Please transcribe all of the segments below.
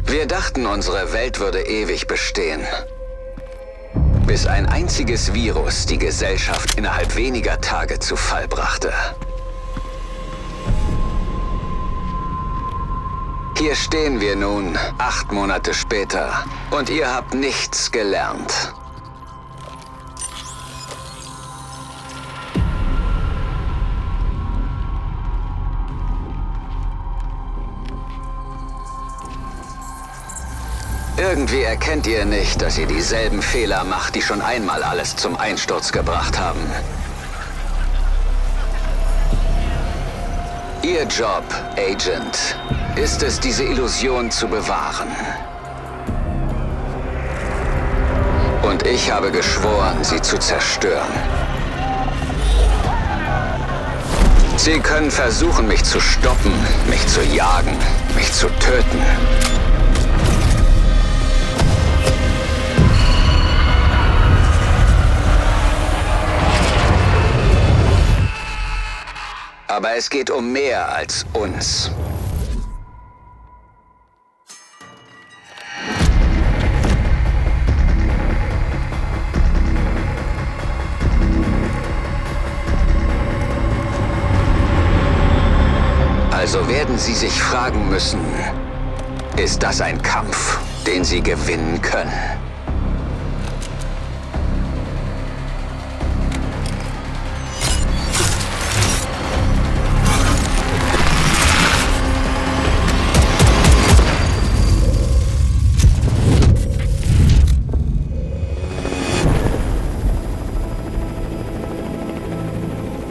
Wir dachten, unsere Welt würde ewig bestehen. Bis ein einziges Virus die Gesellschaft innerhalb weniger Tage zu Fall brachte. Hier stehen wir nun, 8 Monate später, und ihr habt nichts gelernt. Irgendwie erkennt ihr nicht, dass ihr dieselben Fehler macht, die schon einmal alles zum Einsturz gebracht haben. Ihr Job, Agent, ist es, diese Illusion zu bewahren. Und ich habe geschworen, sie zu zerstören. Sie können versuchen, mich zu stoppen, mich zu jagen, mich zu töten. Aber es geht um mehr als uns. Also werden Sie sich fragen müssen, ist das ein Kampf, den Sie gewinnen können?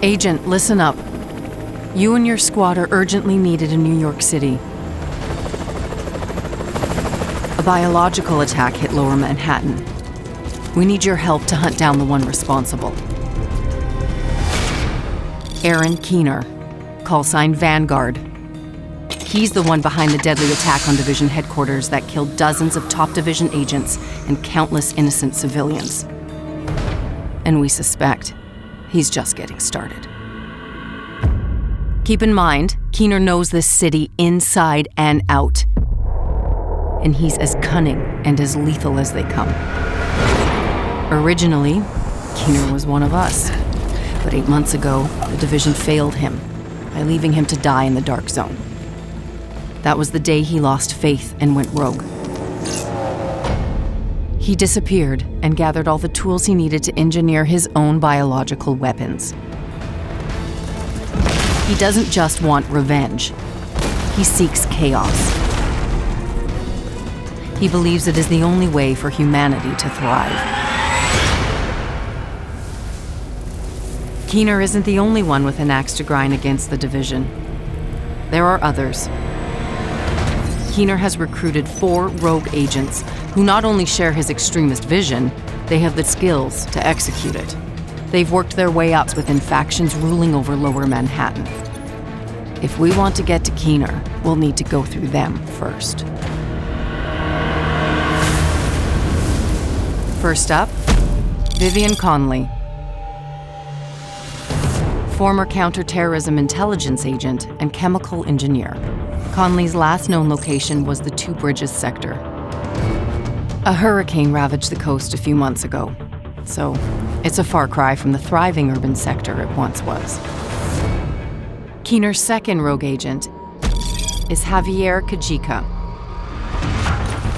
Agent, listen up. You and your squad are urgently needed in New York City. A biological attack hit Lower Manhattan. We need your help to hunt down the one responsible. Aaron Keener, call sign Vanguard. He's the one behind the deadly attack on Division headquarters that killed dozens of top Division agents and countless innocent civilians. And we suspect he's just getting started. Keep in mind, Keener knows this city inside and out. And he's as cunning and as lethal as they come. Originally, Keener was one of us. But 8 months ago, the Division failed him by leaving him to die in the Dark Zone. That was the day he lost faith and went rogue. He disappeared and gathered all the tools he needed to engineer his own biological weapons. He doesn't just want revenge. He seeks chaos. He believes it is the only way for humanity to thrive. Keener isn't the only one with an axe to grind against the Division. There are others. Keener has recruited 4 rogue agents who not only share his extremist vision, they have the skills to execute it. They've worked their way up within factions ruling over Lower Manhattan. If we want to get to Keener, we'll need to go through them first. First up, Vivian Connelly. Former counterterrorism intelligence agent and chemical engineer. Connelly's last known location was the Two Bridges sector. A hurricane ravaged the coast a few months ago, so it's a far cry from the thriving urban sector it once was. Keener's second rogue agent is Xavier Cogeco,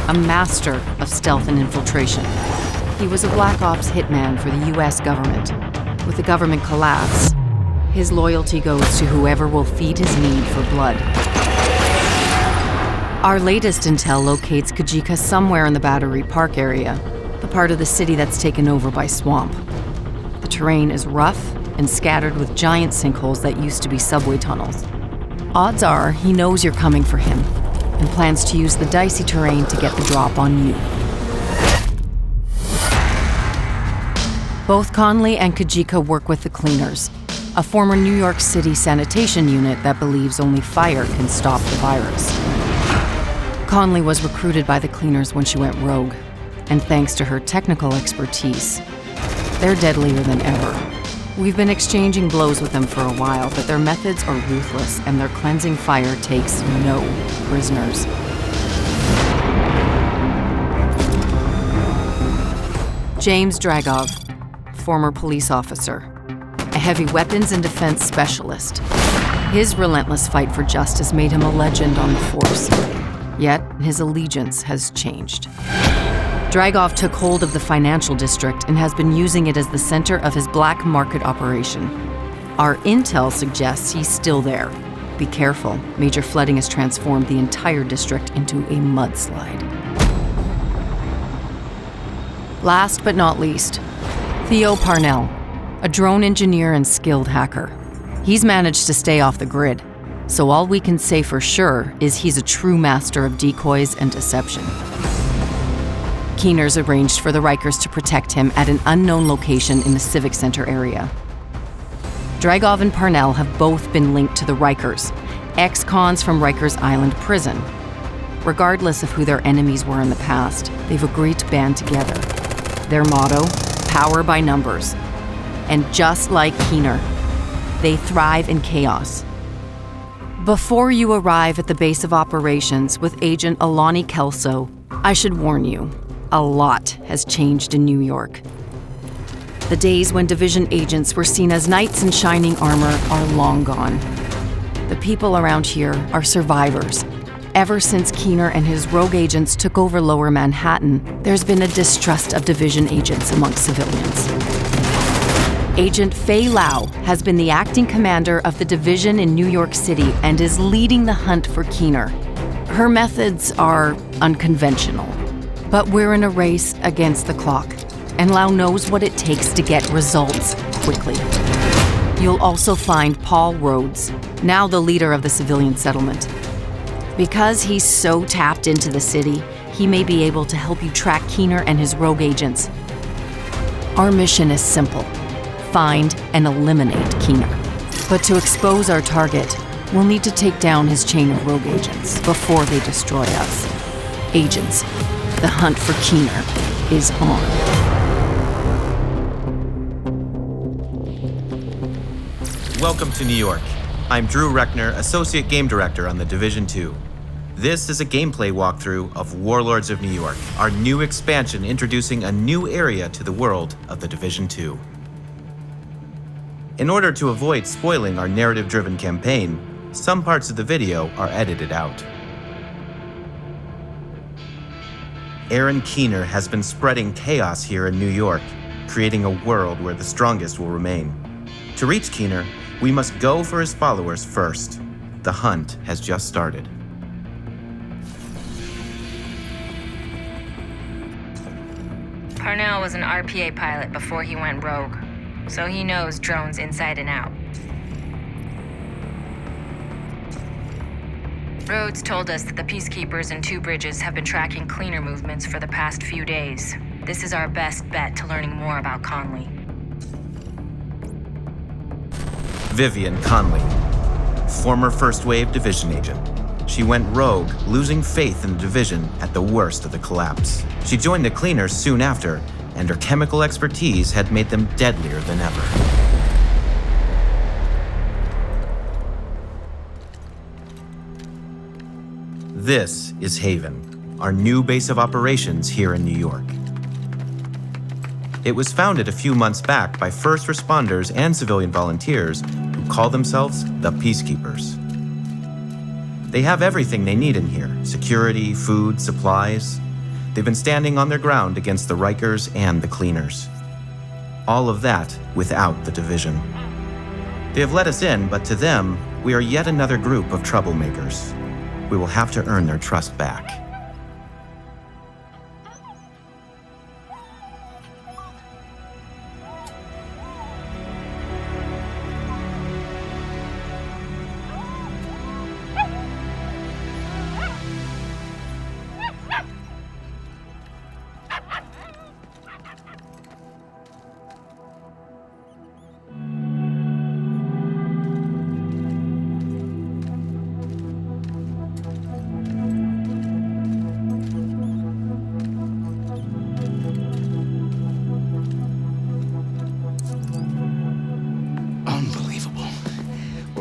a master of stealth and infiltration. He was a Black Ops hitman for the US government. With the government collapse, his loyalty goes to whoever will feed his need for blood. Our latest intel locates Cogeco somewhere in the Battery Park area, the part of the city that's taken over by swamp. The terrain is rough and scattered with giant sinkholes that used to be subway tunnels. Odds are he knows you're coming for him and plans to use the dicey terrain to get the drop on you. Both Connelly and Cogeco work with the Cleaners, a former New York City sanitation unit that believes only fire can stop the virus. Connelly was recruited by the Cleaners when she went rogue, and thanks to her technical expertise, they're deadlier than ever. We've been exchanging blows with them for a while, but their methods are ruthless and their cleansing fire takes no prisoners. James Dragov, former police officer, a heavy weapons and defense specialist. His relentless fight for justice made him a legend on the force. Yet, his allegiance has changed. Dragov took hold of the financial district and has been using it as the center of his black market operation. Our intel suggests he's still there. Be careful, major flooding has transformed the entire district into a mudslide. Last but not least, Theo Parnell, a drone engineer and skilled hacker. He's managed to stay off the grid, so all we can say for sure is he's a true master of decoys and deception. Keeners arranged for the Rikers to protect him at an unknown location in the Civic Center area. Dragov and Parnell have both been linked to the Rikers, ex-cons from Rikers Island prison. Regardless of who their enemies were in the past, they've agreed to band together. Their motto, power by numbers. And just like Keener, they thrive in chaos. Before you arrive at the base of operations with Agent Alani Kelso, I should warn you, a lot has changed in New York. The days when Division agents were seen as knights in shining armor are long gone. The people around here are survivors. Ever since Keener and his rogue agents took over Lower Manhattan, there's been a distrust of Division agents amongst civilians. Agent Fei Lau has been the acting commander of the Division in New York City and is leading the hunt for Keener. Her methods are unconventional, but we're in a race against the clock, and Lau knows what it takes to get results quickly. You'll also find Paul Rhodes, now the leader of the civilian settlement. Because he's so tapped into the city, he may be able to help you track Keener and his rogue agents. Our mission is simple: find and eliminate Keener. But to expose our target, we'll need to take down his chain of rogue agents before they destroy us. Agents, the hunt for Keener is on. Welcome to New York. I'm Drew Reckner, Associate Game Director on The Division 2. This is a gameplay walkthrough of Warlords of New York, our new expansion introducing a new area to the world of The Division 2. In order to avoid spoiling our narrative-driven campaign, some parts of the video are edited out. Aaron Keener has been spreading chaos here in New York, creating a world where the strongest will remain. To reach Keener, we must go for his followers first. The hunt has just started. Parnell was an RPA pilot before he went rogue, so he knows drones inside and out. Rhodes told us that the Peacekeepers and Two Bridges have been tracking Cleaner movements for the past few days. This is our best bet to learning more about Connelly. Vivian Connelly, former First Wave Division agent. She went rogue, losing faith in the Division at the worst of the collapse. She joined the Cleaners soon after, and her chemical expertise had made them deadlier than ever. This is Haven, our new base of operations here in New York. It was founded a few months back by first responders and civilian volunteers who call themselves the Peacekeepers. They have everything they need in here: security, food, supplies. They've been standing on their ground against the Rikers and the Cleaners. All of that without the Division. They have let us in, but to them, we are yet another group of troublemakers. We will have to earn their trust back.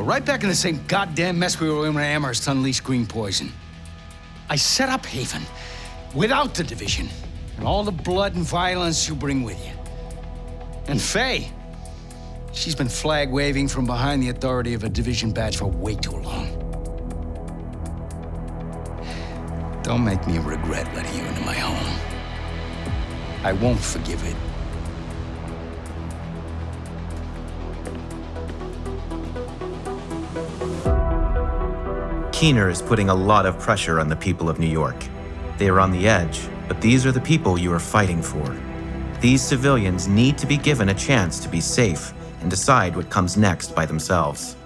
right back in the same goddamn mess we were in when Amherst unleashed green poison. I set up Haven without the Division and all the blood and violence you bring with you. And Faye, she's been flag-waving from behind the authority of a Division badge for way too long. Don't make me regret letting you into my home. I won't forgive it. Keener is putting a lot of pressure on the people of New York. They are on the edge, but these are the people you are fighting for. These civilians need to be given a chance to be safe and decide what comes next by themselves.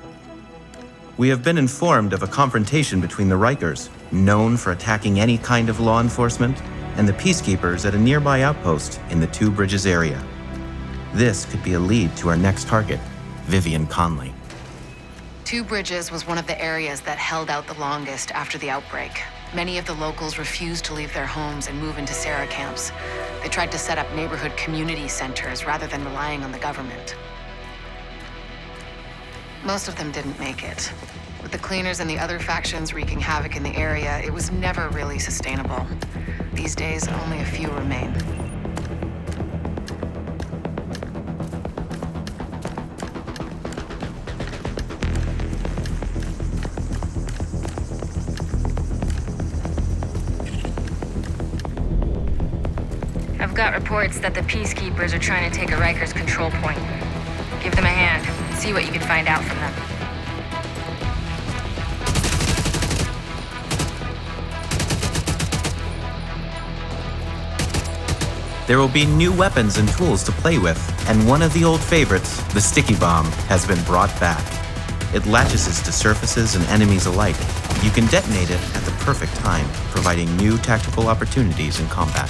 We have been informed of a confrontation between the Rikers, known for attacking any kind of law enforcement, and the peacekeepers at a nearby outpost in the Two Bridges area. This could be a lead to our next target, Vivian Connelly. Two Bridges was one of the areas that held out the longest after the outbreak. Many of the locals refused to leave their homes and move into Sarah camps. They tried to set up neighborhood community centers rather than relying on the government. Most of them didn't make it. With the cleaners and the other factions wreaking havoc in the area, it was never really sustainable. These days, only a few remain. I've got reports that the Peacekeepers are trying to take a Rikers control point. Give them a hand. See what you can find out from them. There will be new weapons and tools to play with, and one of the old favorites, the sticky bomb, has been brought back. It latches to surfaces and enemies alike. You can detonate it at the perfect time, providing new tactical opportunities in combat.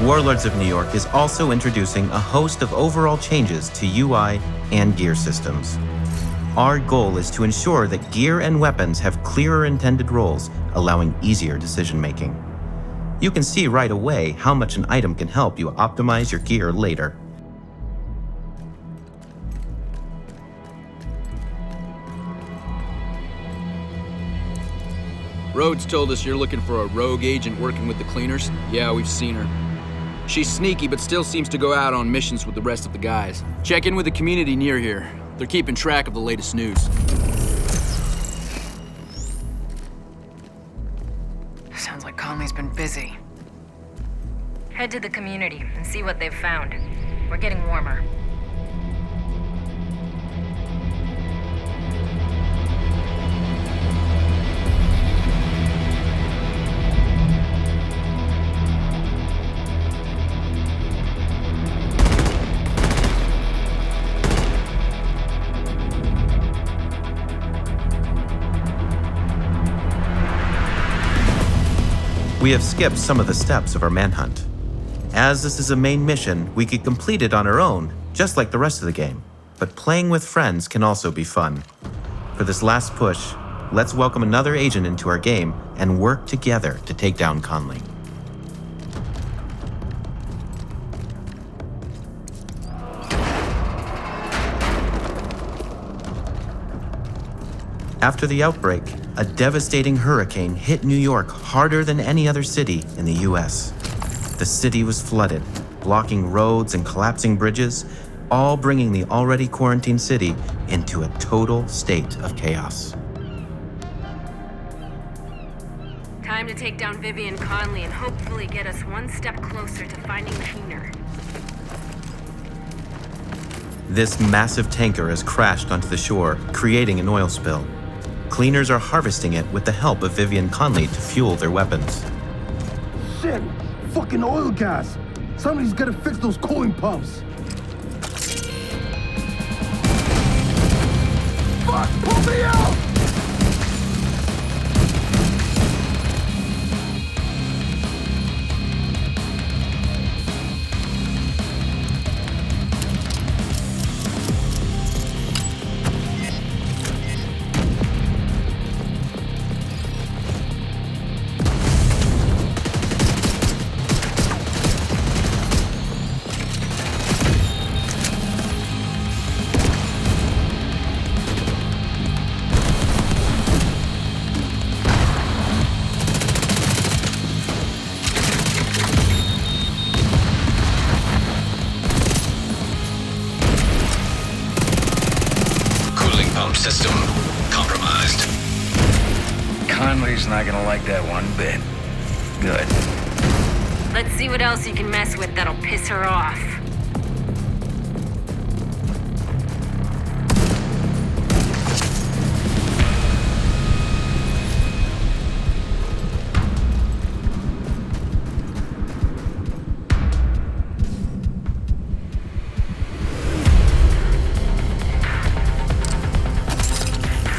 Warlords of New York is also introducing a host of overall changes to UI and gear systems. Our goal is to ensure that gear and weapons have clearer intended roles, allowing easier decision-making. You can see right away how much an item can help you optimize your gear later. Rhodes told us you're looking for a rogue agent working with the cleaners. Yeah, we've seen her. She's sneaky, but still seems to go out on missions with the rest of the guys. Check in with the community near here. They're keeping track of the latest news. Sounds like Conley's been busy. Head to the community and see what they've found. We're getting warmer. We have skipped some of the steps of our manhunt. As this is a main mission, we could complete it on our own, just like the rest of the game. But playing with friends can also be fun. For this last push, let's welcome another agent into our game and work together to take down Connelly. After the outbreak, a devastating hurricane hit New York harder than any other city in the US. The city was flooded, blocking roads and collapsing bridges, all bringing the already quarantined city into a total state of chaos. Time to take down Vivian Connelly and hopefully get us one step closer to finding Keener. This massive tanker has crashed onto the shore, creating an oil spill. Cleaners are harvesting it with the help of Vivian Connelly to fuel their weapons. Shit! Fucking oil gas! Somebody's gotta fix those cooling pumps. Fuck! Pull me out! System compromised. Connelly's not gonna like that one bit. Good. Let's see what else you can mess with that'll piss her off.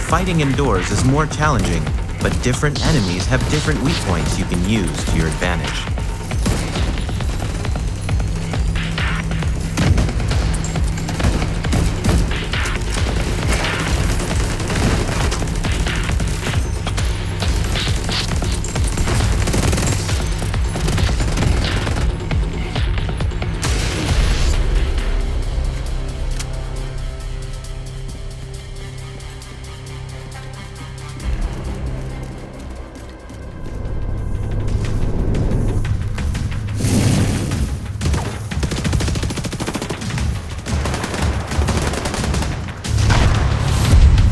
Fighting indoors is more challenging, but different enemies have different weak points you can use to your advantage.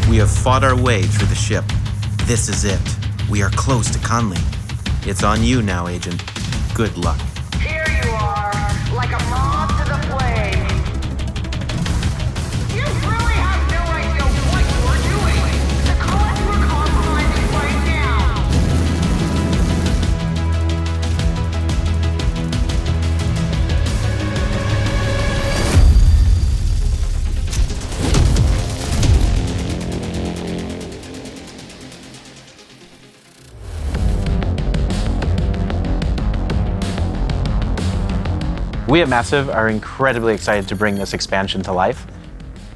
We have fought our way through the ship. This is it. We are close to Connelly. It's on you now, Agent. Good luck. Here you are, like a moth to the flame. You really have no idea what you're doing. The cause we're compromising right now. We at Massive are incredibly excited to bring this expansion to life.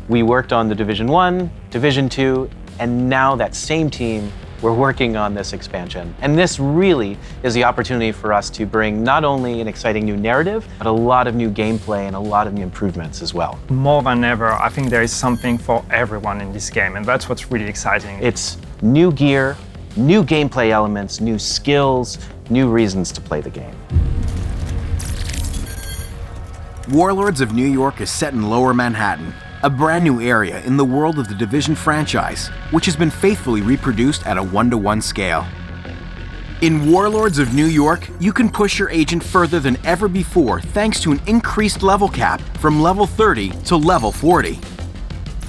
We worked on The Division 1, Division 2, and now that same team, we're working on this expansion. And this really is the opportunity for us to bring not only an exciting new narrative, but a lot of new gameplay and a lot of new improvements as well. More than ever, I think there is something for everyone in this game, and that's what's really exciting. It's new gear, new gameplay elements, new skills, new reasons to play the game. Warlords of New York is set in Lower Manhattan, a brand new area in the world of the Division franchise, which has been faithfully reproduced at a 1-to-1 scale. In Warlords of New York, you can push your agent further than ever before thanks to an increased level cap from level 30 to level 40.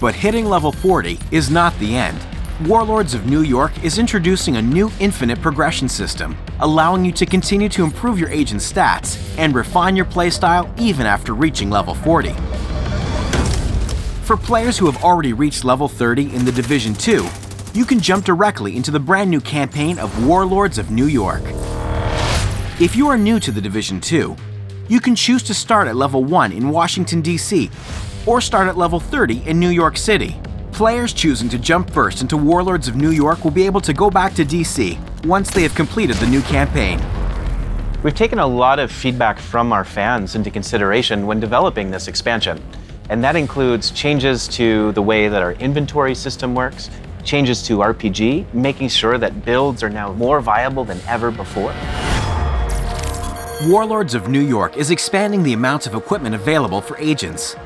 But hitting level 40 is not the end. Warlords of New York is introducing a new infinite progression system, allowing you to continue to improve your agent's stats and refine your playstyle even after reaching level 40. For players who have already reached level 30 in The Division 2, you can jump directly into the brand new campaign of Warlords of New York. If you are new to The Division 2, you can choose to start at level 1 in Washington, D.C., or start at level 30 in New York City. Players choosing to jump first into Warlords of New York will be able to go back to DC once they have completed the new campaign. We've taken a lot of feedback from our fans into consideration when developing this expansion, and that includes changes to the way that our inventory system works, changes to RPG, making sure that builds are now more viable than ever before. Warlords of New York is expanding the amounts of equipment available for agents.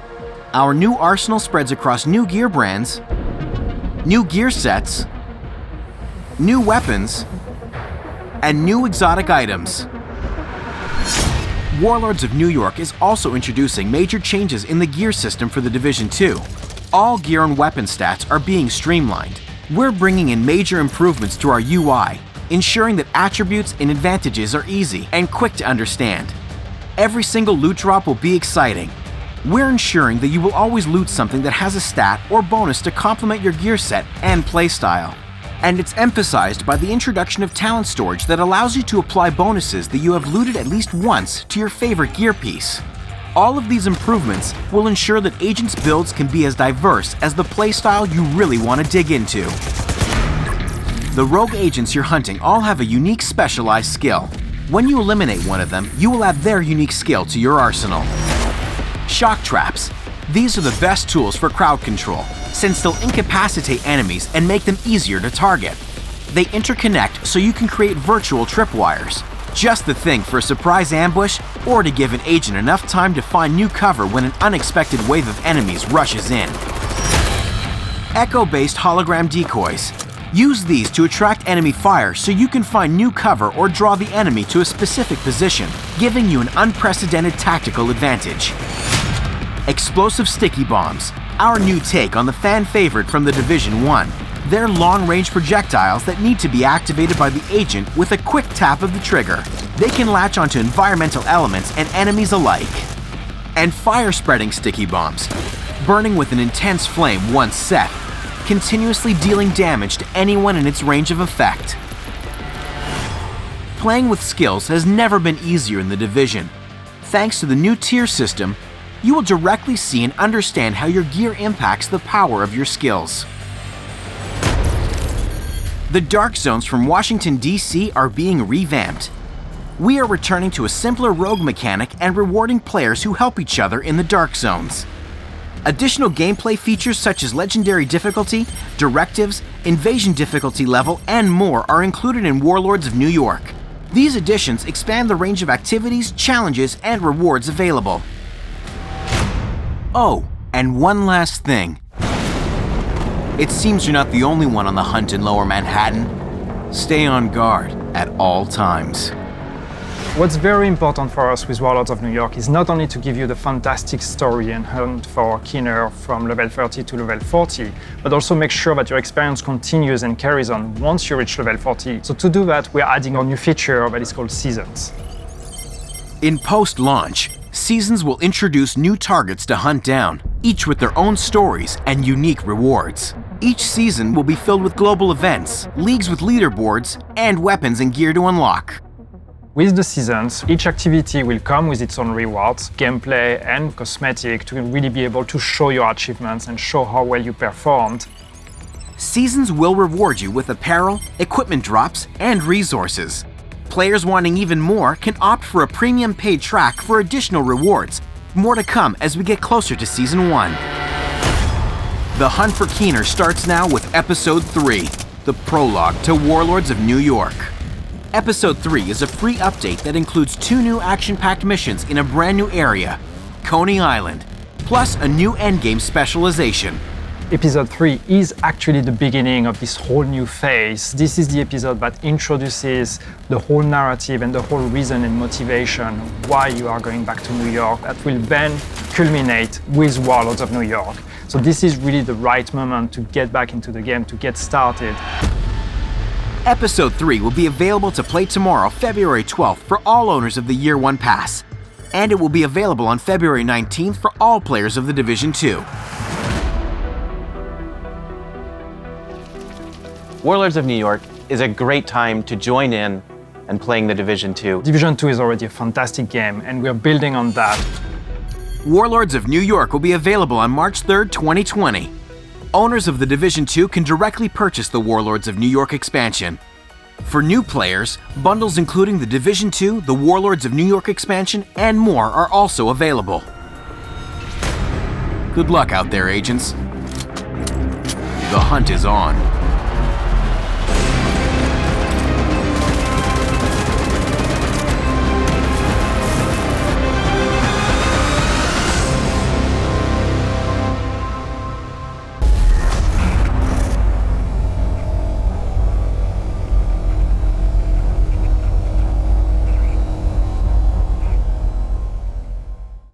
Our new arsenal spreads across new gear brands, new gear sets, new weapons, and new exotic items. Warlords of New York is also introducing major changes in the gear system for The Division 2. All gear and weapon stats are being streamlined. We're bringing in major improvements to our UI, ensuring that attributes and advantages are easy and quick to understand. Every single loot drop will be exciting. We're ensuring that you will always loot something that has a stat or bonus to complement your gear set and playstyle. And it's emphasized by the introduction of talent storage that allows you to apply bonuses that you have looted at least once to your favorite gear piece. All of these improvements will ensure that Agent's builds can be as diverse as the playstyle you really want to dig into. The rogue agents you're hunting all have a unique specialized skill. When you eliminate one of them, you will add their unique skill to your arsenal. Shock traps. These are the best tools for crowd control, since they'll incapacitate enemies and make them easier to target. They interconnect so you can create virtual tripwires. Just the thing for a surprise ambush or to give an agent enough time to find new cover when an unexpected wave of enemies rushes in. Echo-based hologram decoys. Use these to attract enemy fire so you can find new cover or draw the enemy to a specific position, giving you an unprecedented tactical advantage. Explosive sticky bombs, our new take on the fan favorite from The Division 1. They're long-range projectiles that need to be activated by the agent with a quick tap of the trigger. They can latch onto environmental elements and enemies alike. And fire-spreading sticky bombs, burning with an intense flame once set, continuously dealing damage to anyone in its range of effect. Playing with skills has never been easier in The Division. Thanks to the new tier system, you will directly see and understand how your gear impacts the power of your skills. The Dark Zones from Washington, D.C. are being revamped. We are returning to a simpler rogue mechanic and rewarding players who help each other in the Dark Zones. Additional gameplay features such as legendary difficulty, directives, invasion difficulty level, and more are included in Warlords of New York. These additions expand the range of activities, challenges, and rewards available. Oh, and one last thing. It seems you're not the only one on the hunt in Lower Manhattan. Stay on guard at all times. What's very important for us with Warlords of New York is not only to give you the fantastic story and hunt for Keener from level 30 to level 40, but also make sure that your experience continues and carries on once you reach level 40. So to do that, we're adding a new feature that is called Seasons. In post-launch, Seasons will introduce new targets to hunt down, each with their own stories and unique rewards. Each season will be filled with global events, leagues with leaderboards, and weapons and gear to unlock. With the seasons, each activity will come with its own rewards, gameplay and cosmetic to really be able to show your achievements and show how well you performed. Seasons will reward you with apparel, equipment drops, and resources. Players wanting even more can opt for a premium paid track for additional rewards. More to come as we get closer to Season 1. The hunt for Keener starts now with Episode 3, the prologue to Warlords of New York. Episode 3 is a free update that includes 2 new action-packed missions in a brand new area, Coney Island, plus a new endgame specialization. Episode 3 is actually the beginning of this whole new phase. This is the episode that introduces the whole narrative and the whole reason and motivation why you are going back to New York that will then culminate with Warlords of New York. So this is really the right moment to get back into the game, to get started. Episode 3 will be available to play tomorrow, February 12th, for all owners of the Year 1 Pass. And it will be available on February 19th for all players of The Division 2. Warlords of New York is a great time to join in and playing The Division 2. Division 2 is already a fantastic game, and we're building on that. Warlords of New York will be available on March 3rd, 2020. Owners of The Division 2 can directly purchase the Warlords of New York expansion. For new players, bundles including The Division 2, the Warlords of New York expansion, and more are also available. Good luck out there, agents. The hunt is on.